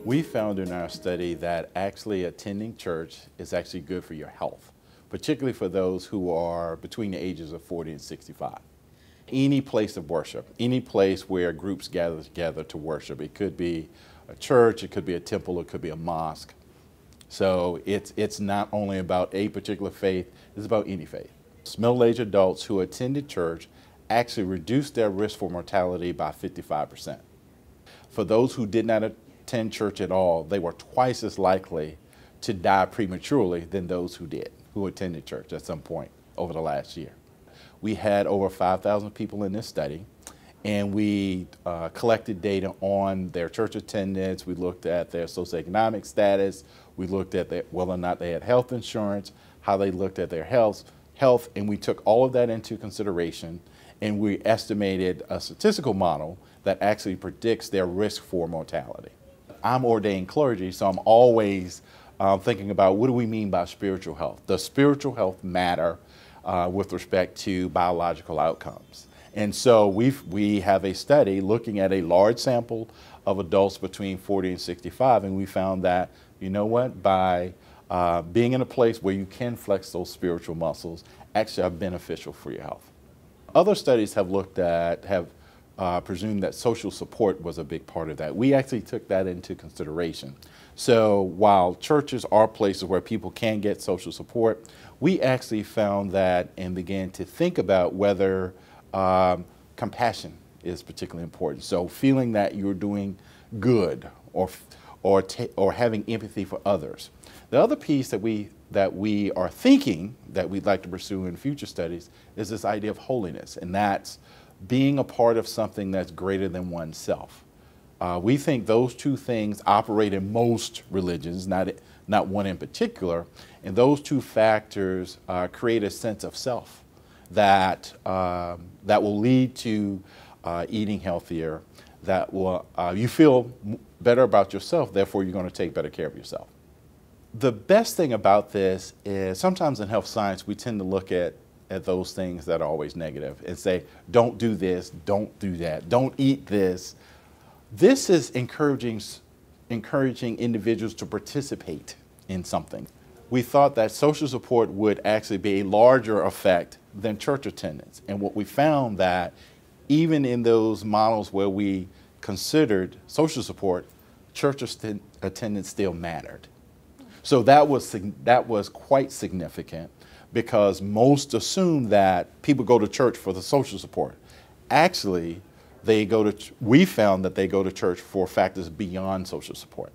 We found in our study that actually attending church is actually good for your health, particularly for those who are between the ages of 40 and 65. Any place of worship, any place where groups gather together to worship. It could be a church, it could be a temple, it could be a mosque. So it's not only about a particular faith, it's about any faith. Middle-aged adults who attended church actually reduced their risk for mortality by 55%. For those who did not attend church at all, they were twice as likely to die prematurely than those who did, who attended church at some point over the last year. We had over 5,000 people in this study, and we collected data on their church attendance. We looked at their socioeconomic status. We looked at whether or not they had health insurance, how they looked at their health, and we took all of that into consideration, and we estimated a statistical model that actually predicts their risk for mortality. I'm ordained clergy, so I'm always thinking about what do we mean by spiritual health? Does spiritual health matter with respect to biological outcomes? And so we have a study looking at a large sample of adults between 40 and 65, and we found that, you know what, by being in a place where you can flex those spiritual muscles actually are beneficial for your health. Other studies have presumed that social support was a big part of that. We actually took that into consideration. So while churches are places where people can get social support, we actually found that and began to think about whether compassion is particularly important. So feeling that you're doing good or having empathy for others. The other piece that we are thinking that we'd like to pursue in future studies is this idea of holiness, and that's being a part of something that's greater than oneself. We think those two things operate in most religions, not one in particular, and those two factors create a sense of self that will lead to eating healthier, that will you feel better about yourself, therefore you're going to take better care of yourself. The best thing about this is sometimes in health science we tend to look at those things that are always negative and say, don't do this, don't do that, don't eat this. This is encouraging individuals to participate in something. We thought that social support would actually be a larger effect than church attendance. And what we found that even in those models where we considered social support, church attendance still mattered. So that was quite significant, because most assume that people go to church for the social support. Actually, we found that they go to church for factors beyond social support.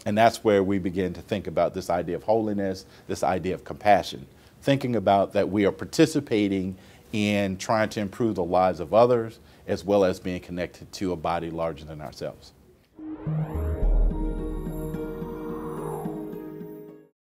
And that's where we begin to think about this idea of holiness, this idea of compassion, thinking about that we are participating in trying to improve the lives of others, as well as being connected to a body larger than ourselves.